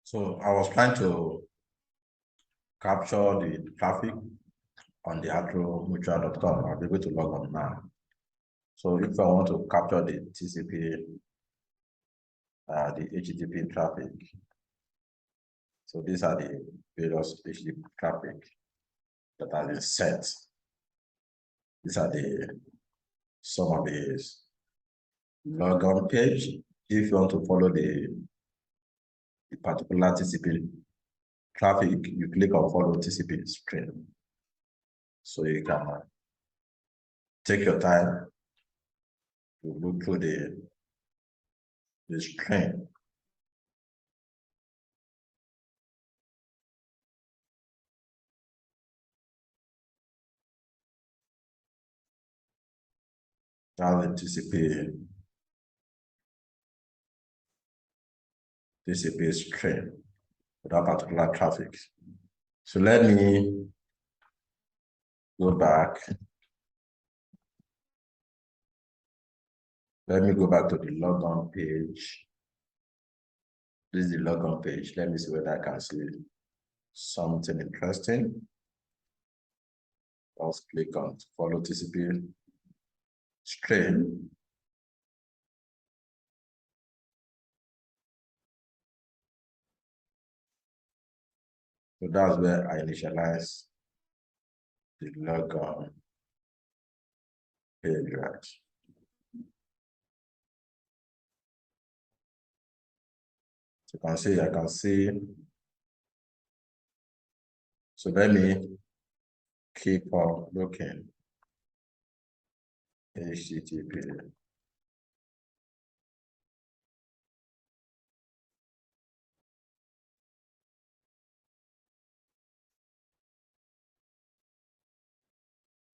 So I was trying to capture the traffic on the agromutual.com. I'll be able to log on now. So if I want to capture the TCP, the HTTP traffic, so these are the various HTTP traffic that have been set. These are some of the logon page. If you want to follow the particular TCP traffic, you click on follow TCP stream. So you can take your time to look through the stream. That's the TCP stream for that particular traffic. So let me go back. Let me go back to the logon page. This is the logon page. Let me see whether I can see something interesting. I'll click on follow TCP stream. So that's where I initialize the logon page, right? So I can see. So let me keep on looking. HTTP.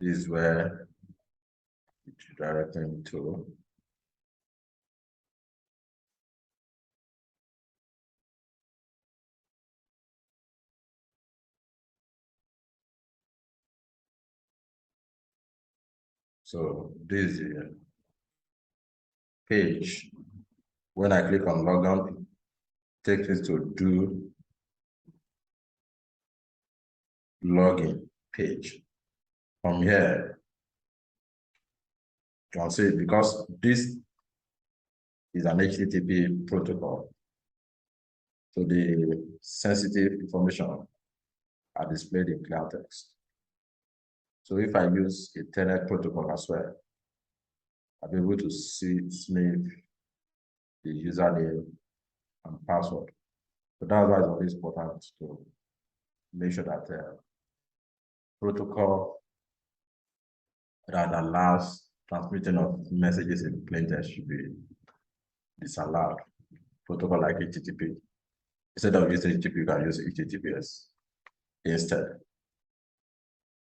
This is where it's directing to. So this is the page. When I click on logon, it takes me to do login page. From here, you can see because this is an HTTP protocol, so the sensitive information are displayed in clear text. So if I use a telnet protocol as well, I'll be able to sniff the username and password. So that's why it's always important to make sure that protocol that allows transmitting of messages in plain text should be disallowed. Protocol like HTTP. Instead of using HTTP, you can use HTTPS instead.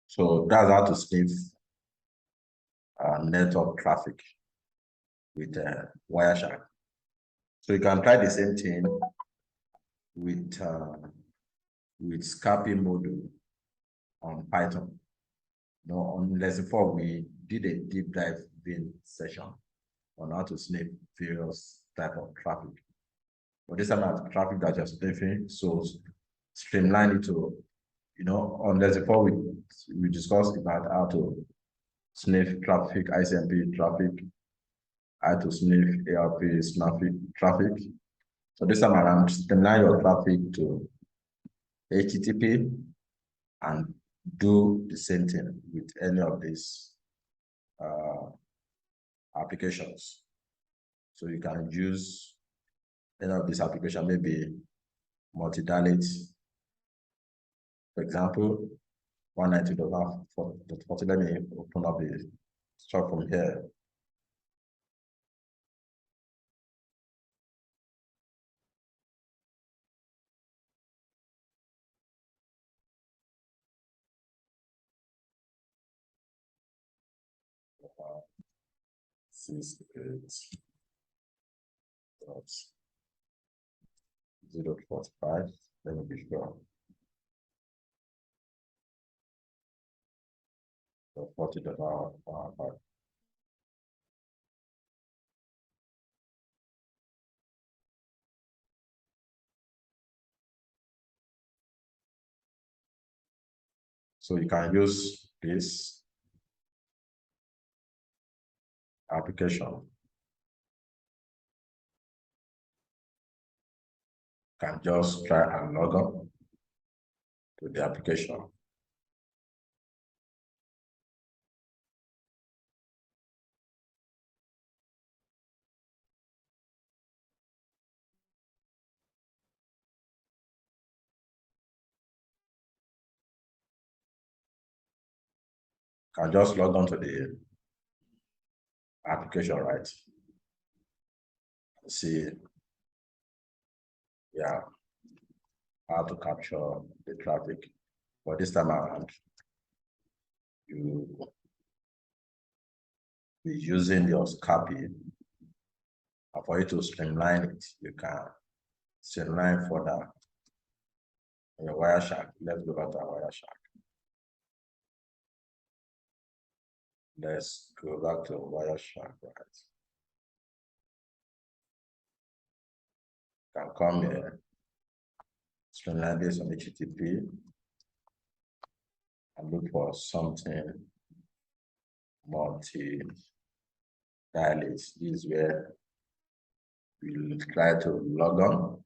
So that's how to sniff network traffic with Wireshark. So you can try the same thing with scalping module on Python. On lesson 4, we did a deep dive session on how to sniff various type of traffic. But this time I have traffic that you're sniffing, so streamline it to, on lesson 4, we discussed about how to sniff traffic, ICMP traffic, how to sniff ARP traffic. So this time around, streamline your traffic to HTTP and do the same thing with any of these applications. So you can use any of these applications, maybe multi-dalate, for example, 192.1.40. Let me open up the stuff from here. Uh, 68.045. Let me be sure. 40.1. So you can use this application. Can just try and log on to the application. Can just log on to the application, right? See, yeah, how to capture the traffic. But this time around, you be using your copy. And for you to streamline it, you can streamline further your Wireshark. Let's go back to our Wireshark. Let's go back to Wireshark, right? Can come here, streamline this on HTTP, and look for something multi-dilate. This is where we'll try to log on,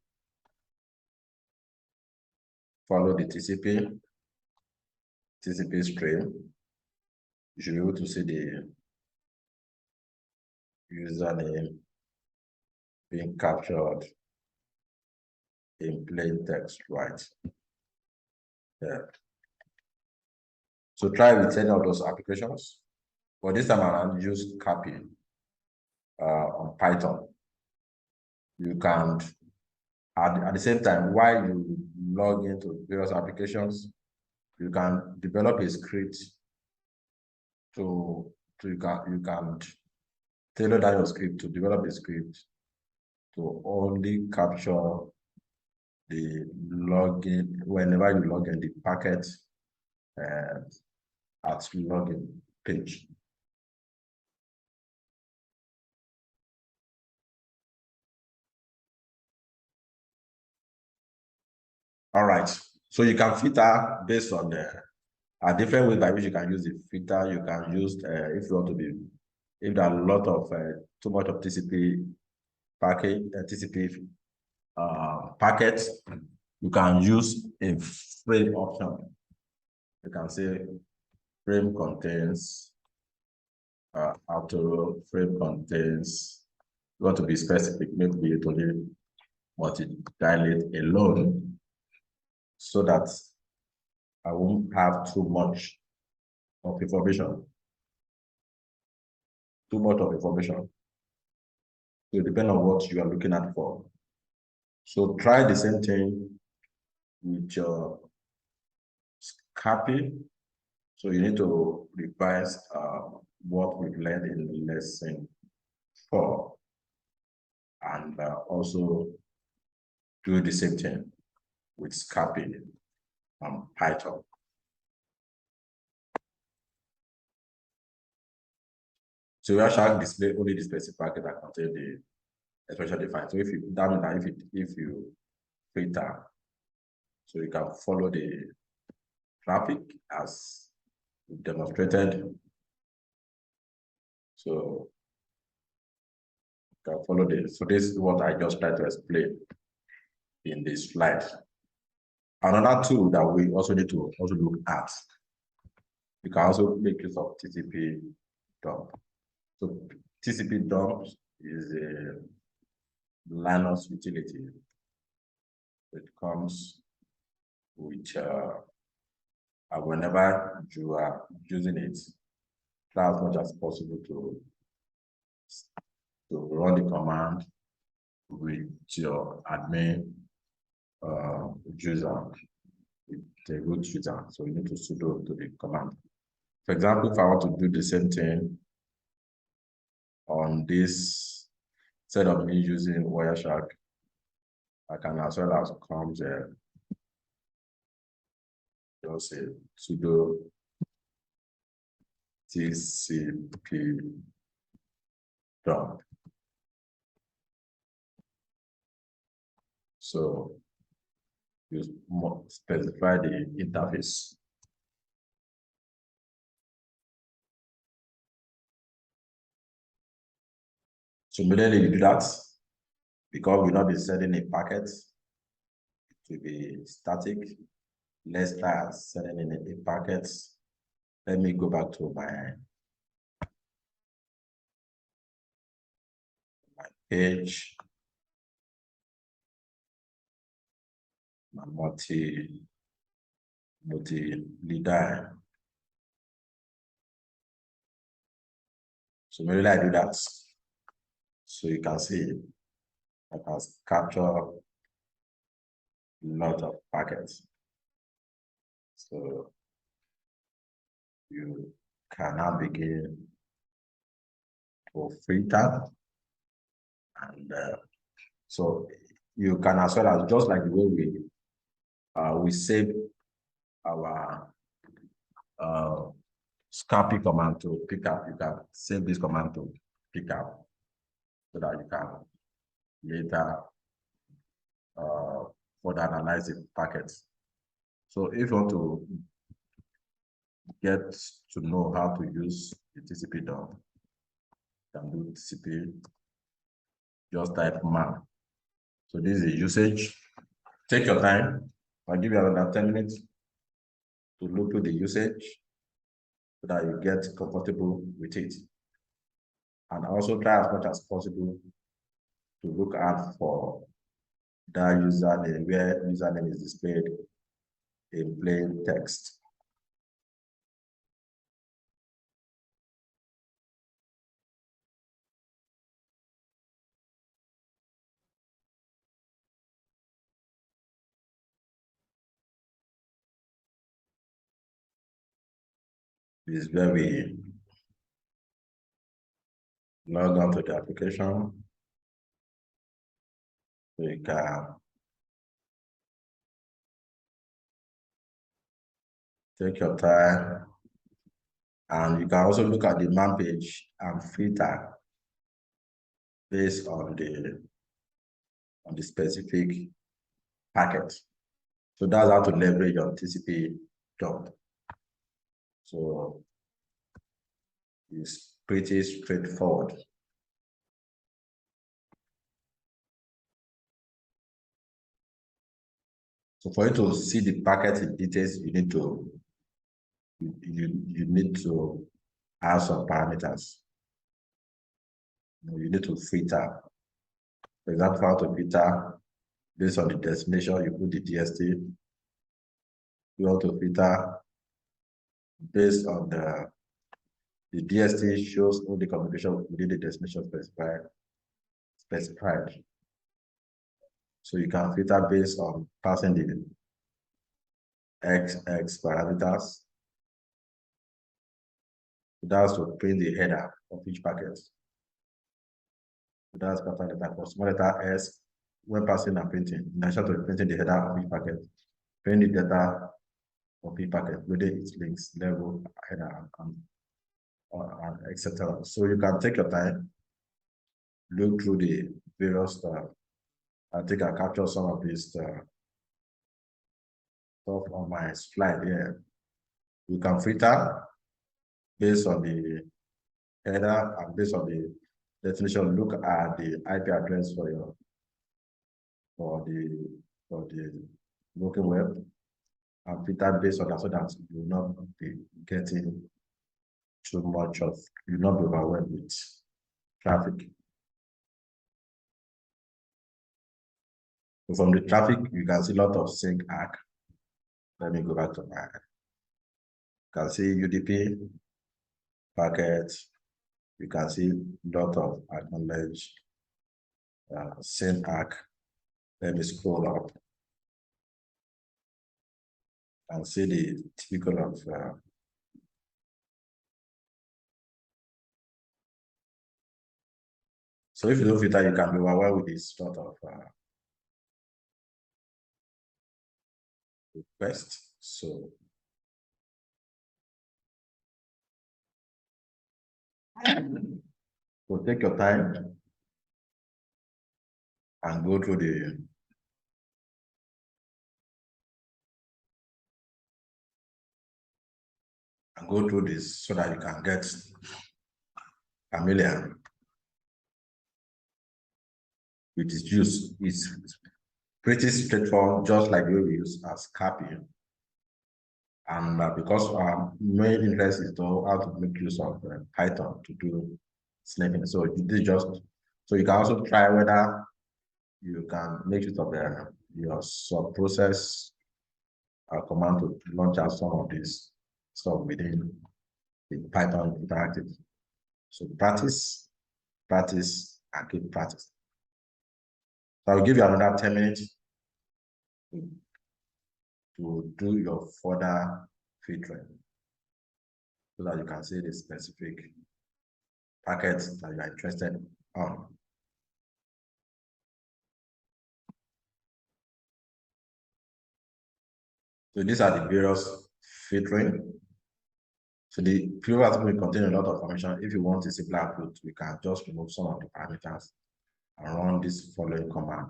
follow the TCP stream. You should be able to see the username being captured in plain text, right? Yeah. So try with any of those applications. But this time around, use copy on Python. You can, at the same time, while you log into various applications, you can develop a script you can tailor down your script to develop a script to only capture the login whenever you log in the packet at login page. All right, so you can filter based on a different way by which you can use the filter. You can use if you want to be, if there are a lot of too much of TCP packet TCP packets, you can use a frame option. You can say frame contains auto frame contains. You want to be specific, maybe it only multi-dilate alone, so that I won't have too much of information. Too much of information. So it depends on what you are looking at for. So try the same thing with your copy. So you need to revise what we've learned in lesson 4, and also do the same thing with scaping on Python. So we shall display only the specific packet that contain the special defined. So if you that means that if you filter, so you can follow the traffic as demonstrated. So you can follow this. So this is what I just tried to explain in this slide. Another tool that we also need to also look at, you can also make use of TCP dump. So TCP dump is a Linux utility. It comes with whenever you are using it, try as much as possible to run the command with your admin user, with the root user. So you need to sudo to the command. For example, if I want to do the same thing on this set of me using Wireshark, I can as well as come there, just say sudo TCP dump. So you specify the interface So immediately you do that, because we'll not be sending a packet, it will be static. Let's try sending in a packet. Let me go back to my page, my multi-leader. So maybe I do that. So you can see I can capture a lot of packets. So you can now begin to filter, and so you can, as well as just like the way we save our scrappy command to pick up, you can save this command to pick up, so that you can later further analyze the packets. So if you want to get to know how to use the TCP dump, you can do TCP, just type man. So this is the usage. Take your time. I'll give you another 10 minutes to look through the usage so that you get comfortable with it. And also try as much as possible to look out for that username, where username is displayed in plain text. This is where we log on to the application. We can take your time, and you can also look at the man page and filter based on the specific packet. So that's how to leverage your TCP dump. So it's pretty straightforward. So for you to see the packet in details, you need to have some parameters. You need to filter. For example, how to filter based on the destination, you put the DST. You want to filter based on the DST shows all the communication within the destination specified. So you can filter based on passing the XX parameters. That's to print the header of each packet. That's capital letter for small letter S when passing and printing. In addition to printing the header of each packet, print the data of each packet, whether its links, level, header, and etc. So you can take your time, look through the various stuff. I think I captured some of this stuff on my slide here. You can filter based on the header and based on the definition. Look at the IP address for the local web, and filter based on that, so that you will not be getting too much of, you will not be overwhelmed with traffic. So from the traffic, you can see a lot of sync arc. Let me go back to my, you can see UDP packets. You can see a lot of acknowledged sync arc. Let me scroll up and see the typical of so if you don't filter, you can be aware with this sort of request. So take your time and go through this so that you can get familiar with its use is pretty straightforward, just like the way we use as copy. And because our main interest is to how to make use of Python to do sniffing. So this just so you can also try whether you can make use of your sub-process command to launch out some of this stuff within the Python interactive. So practice, practice, and keep practice. So I'll give you another 10 minutes to do your further filtering so that you can see the specific packets that you are interested on. So these are the various filtering. So the previous will contain a lot of information. If you want a simpler approach, we can just remove some of the parameters and run this following command.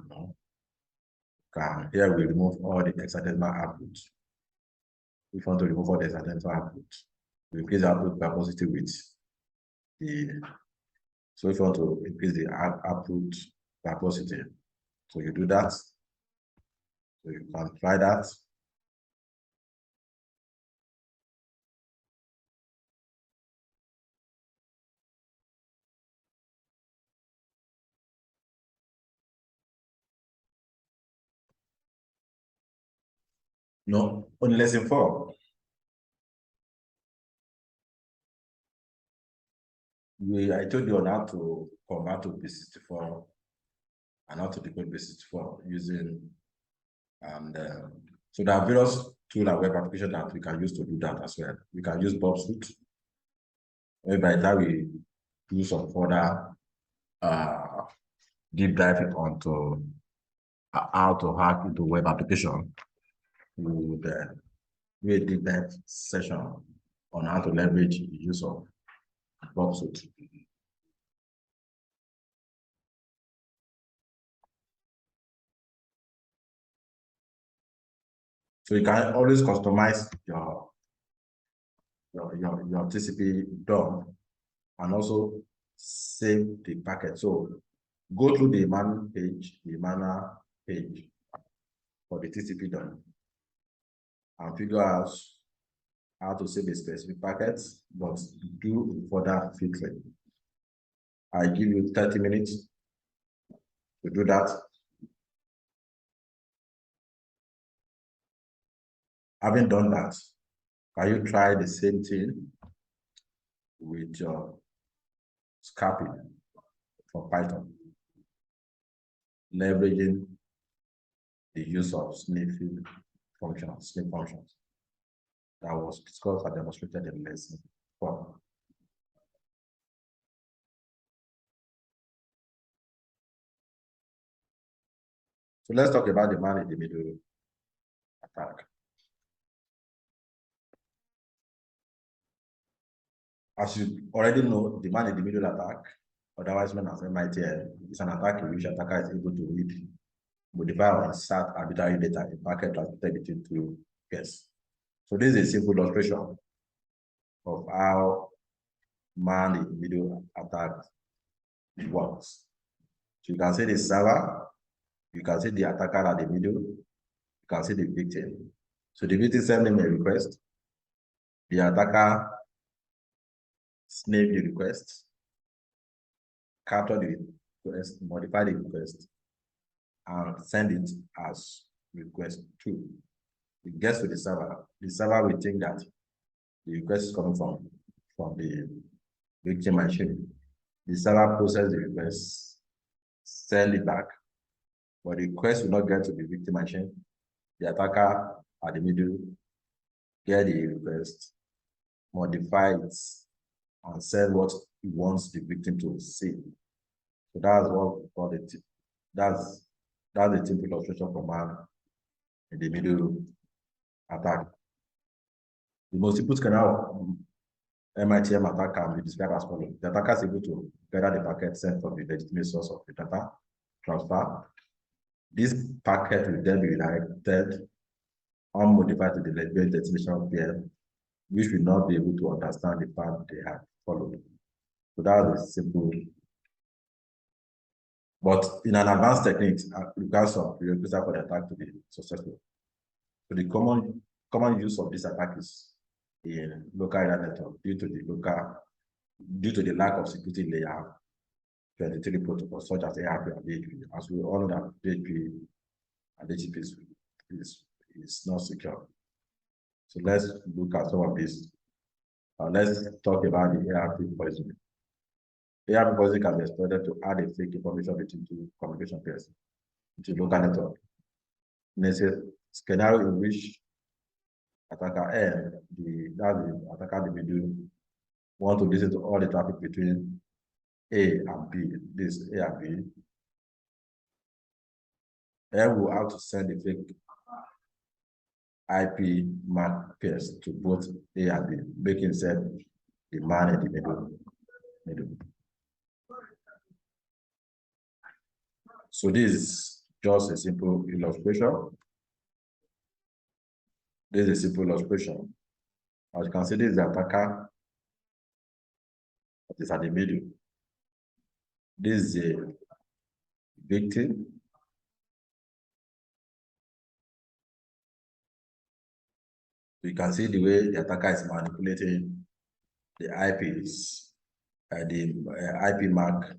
Here we remove all the hexadecimal output. If you want to remove all the hexadecimal output, we increase the output by positive with the. So if you want to increase the output by positive, so you do that. So you can try that. No, on lesson 4, I told you on how to convert to B64 and how to decode B64 using, and so there are various tool and web applications that we can use to do that as well. We can use Bob Suite. By the time we do some further deep dive onto how to hack into web application, we would do a deep dive session on how to leverage the use of Bob Suite. So you can always customize your TCP DOM and also save the packet. So go through the manual page, for the TCP DOM and figure out how to save a specific packet, but do further filtering. I give you 30 minutes to do that. Having done that, can you try the same thing with your scrapping for Python, leveraging the use of sniffing functions, snip functions that was discussed and demonstrated in lesson 4. So let's talk about the man in the middle attack. As you already know, the man in the middle attack, otherwise known as MITL, is an attack in which attacker is able to read, modify, or insert arbitrary data in packet transmitted between two guests. So this is a simple illustration of how man in the middle attack works. So you can see the server, you can see the attacker at the middle, you can see the victim. So the victim sends him a request, the attacker snip the request, capture the request, modify the request, and send it as request 2. It gets to the server. The server will think that the request is coming from the victim machine. The server processes the request, send it back, but the request will not get to the victim machine. The attacker at the middle get the request, modify it, and send what he wants the victim to see. So that's what we call it. That's the simple illustration for man in the middle attack. The most simple scenario of MITM attack can be described as follows. The attacker is able to gather the packet sent from the legitimate source of the data transfer. This packet will then be redirected unmodified to the legitimate destination PM, which will not be able to understand the path they have followed. So that is simple But in an advanced technique, requires some prerequisite for the attack to be successful. So the common use of this attack is in local area network due to the lack of security layer 23 protocols such as ARP and DHP. As we all know that DHP and HTTP is not secure. So let's look at some of this. Let's talk about the ARP poisoning. ARP poisoning can be exploited to add a fake information between two communication pairs into local network. In a scenario in which attacker N, the attacker in the middle, want to listen to all the traffic between A and B, this A and B, N will have to send the fake IP MAC pairs to both A and B, making himself the man in the middle. So this is just a simple illustration. This is a simple illustration. As you can see, this is the attacker that is at the middle. This is a victim. You can see the way the attacker is manipulating the IPs, the IP MAC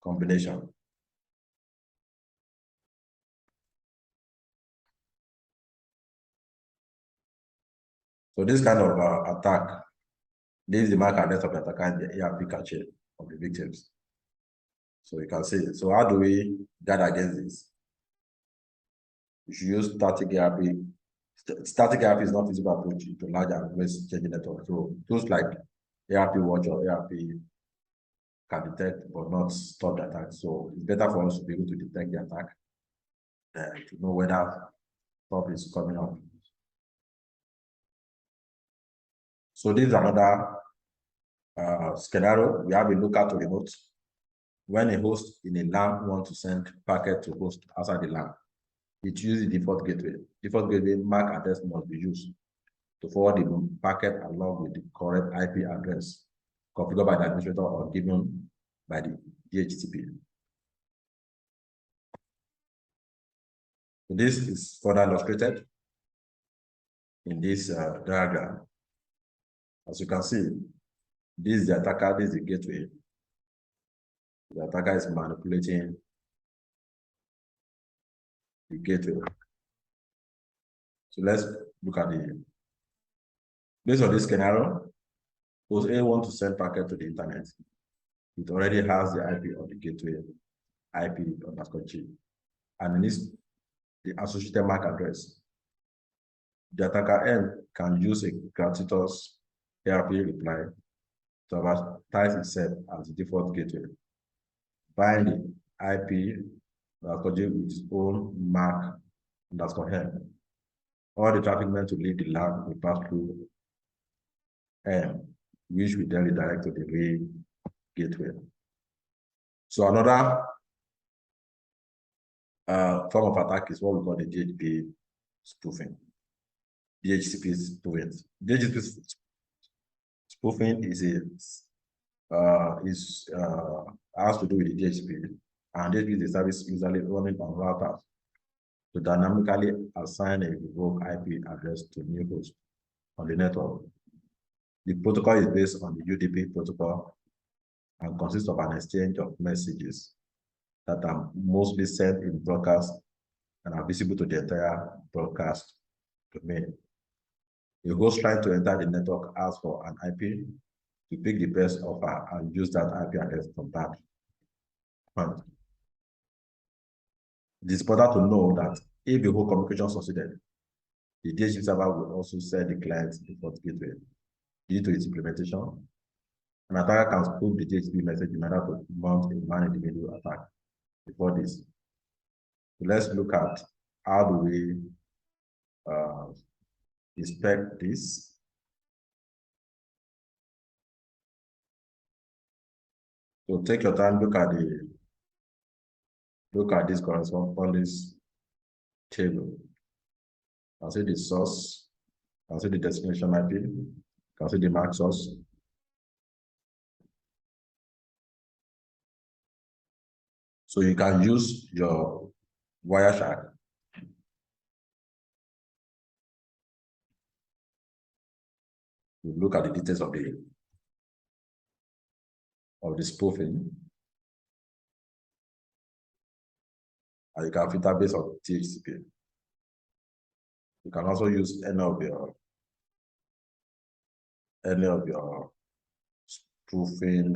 combination. So this kind of attack, this is the MAC address of the attacker and the ARP cache of the victims. So you can see it. So how do we guard against this? You should use static ARP. Static ARP is not feasible approach to large and always changing network. So tools like ARP Watch or ARP can detect but not stop the attack. So it's better for us to be able to detect the attack and to know whether stop is coming up. So this is another scenario. We have a local to remote. When a host in a LAN wants to send packet to host outside the LAN, it uses the default gateway. Default gateway MAC address must be used to forward the packet along with the correct IP address configured by the administrator or given by the DHCP. So this is further illustrated in this diagram. As you can see, this is the attacker, this is the gateway. The attacker is manipulating the gateway. So let's look at based on this scenario, host A wants to send packet to the internet. It already has the IP of the gateway, IP_G, and it needs the associated MAC address. The attacker N can use a gratuitous ARP reply to advertise itself as the default gateway, bind the IP_G with its own MAC_N. All the traffic meant to leave the LAN will pass through N, which will then redirect to the real gateway. So another form of attack is what we call the DHCP spoofing. DHCP spoofing. DHCP spoofing has to do with the DHCP, and DHCP is a service usually running on routers to dynamically assign a revoked IP address to new host on the network. The protocol is based on the UDP protocol and consists of an exchange of messages that are mostly sent in broadcast and are visible to the entire broadcast domain. The host trying to enter the network asks for an IP to pick the best offer and use that IP address from that point. It is important to know that if the whole communication succeeded, the DHCP server will also send the client default gateway. Due to its implementation, an attacker can spoof the DHCP message in order to mount a man-in-the-middle attack before this. So let's look at how do we inspect this. So take your time, look at this correspondence table. I'll see the source, I'll see the destination IP, I'll see the MAC source. So So you can use your Wireshark to look at the details of the spoofing, and you can filter based on THCP. You can also use any of your spoofing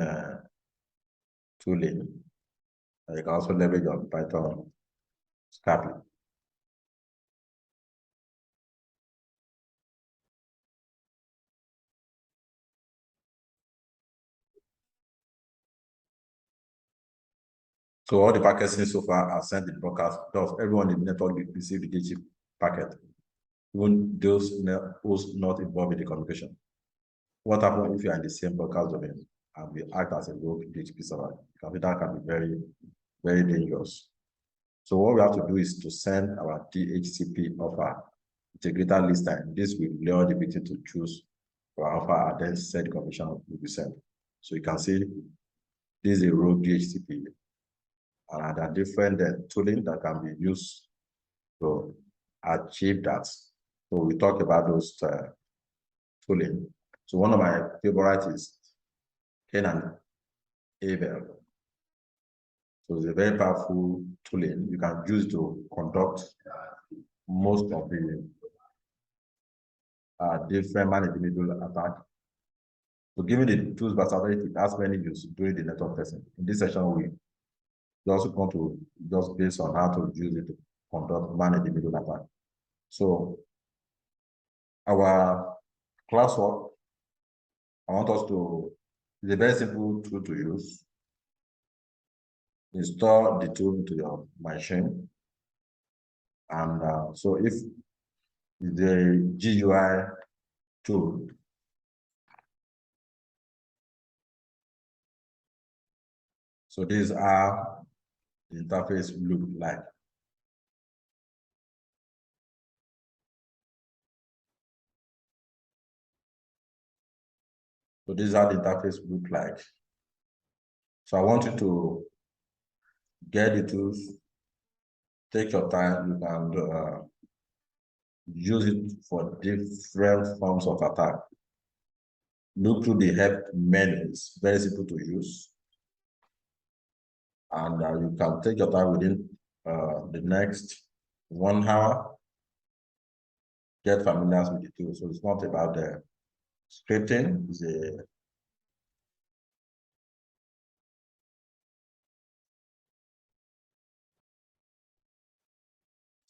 tooling. And you can also leverage on Python scrapping. So all the packets seen so far are sent in broadcast. Thus, everyone in the network receive the DHCP packet, even those who's not involved in the communication. What happens if you are in the same broadcast domain and we act as a rogue DHCP server? That can be very, very dangerous. So what we have to do is to send our DHCP offer with a greater list time. This will allow the victim to choose for offer and then set the confirmation will be sent. So you can see this is a rogue DHCP. And there are different tooling that can be used to achieve that. So we talk about those tooling. So one of my favorites is Ken and Abel. So it's a very powerful tooling. You can use to conduct most of the different man-in-the-middle attack. So give me the tools versatility, it has many use during the network testing. In this session, we also want to just based on how to use it to conduct man-in-the-middle attack. So our classwork, I want us to, it's a very simple tool to use. Install the tool into your machine. And so if the GUI tool, so these are the interface look like. So this is how the interface look like. So I want you to get the tools, take your time, you can use it for different forms of attack. Look through the help menu, it's very simple to use. And you can take your time within the next 1 hour, get familiar with the tool. So it's not about the scripting, it's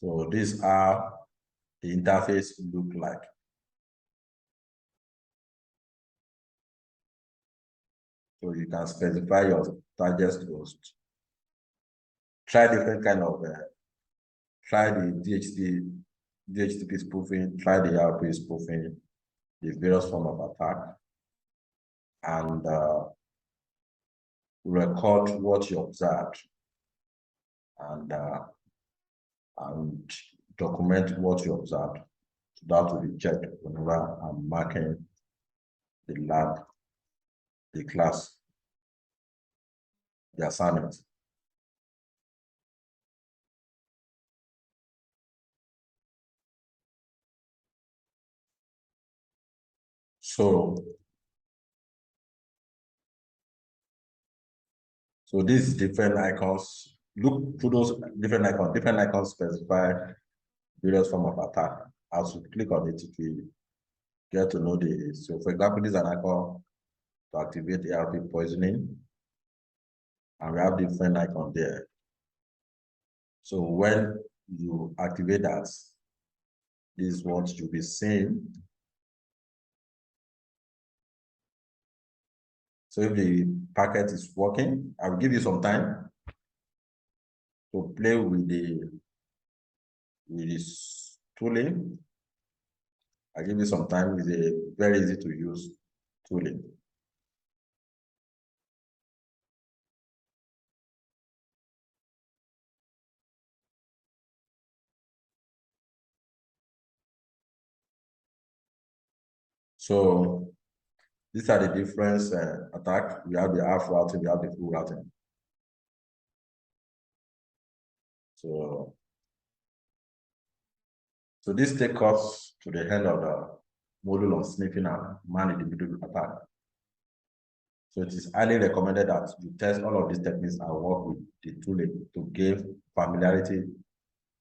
so these are the interface look like. So you can specify your target host. Try different kind of, try the DHCP spoofing, try the RP spoofing, the various form of attack, and record what you observed, and document what you observed. So that will be checked whenever I'm marking the lab, the class, the assignment. So these different icons, look through those different icons. Different icons specify various form of attack. As you click on it, you get to know the. So for example, this is an icon to activate ARP poisoning, and we have different icon there. So when you activate that, this is what you'll be seeing. So if the packet is working, I'll give you some time to play with this tooling. I'll give you some time. It's a very easy to use tooling. So these are the different attack. We have the half routing, we have the full routing. So this takes us to the end of the module on sniffing and man-in-the-middle attack. So it is highly recommended that you test all of these techniques and work with the tooling to gain familiarity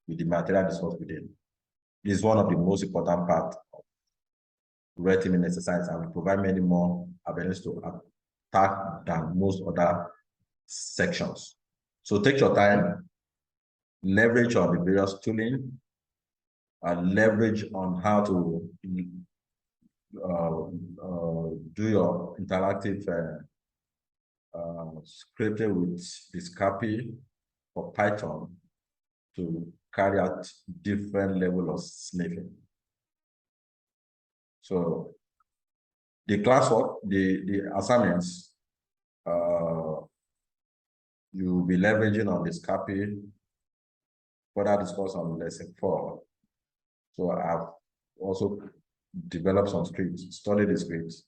with the material discussed within. This is one of the most important parts of red teaming exercise and will provide many more avenues to attack than most other sections. So take your time, leverage on the various tooling, and leverage on how to do your interactive scripting with Discapy for Python to carry out different level of sniffing. So the classwork, the assignments, you will be leveraging on Discapy, further discuss on lesson 4. So I've also developed some scripts, study the scripts,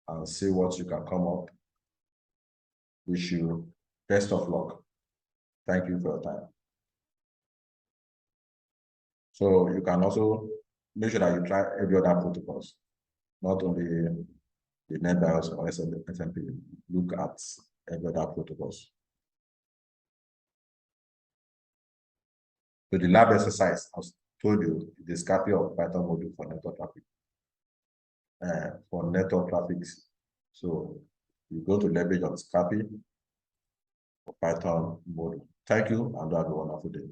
and see what you can come up. Wish you best of luck. Thank you for your time. So you can also make sure that you try every other protocols, not only the NetBIOS or SMP. Look at every other protocols. So the lab exercise, I told you, the Discapy of Python module for network traffic. So you go to leverage on Discapy for Python module. Thank you, and have a wonderful day.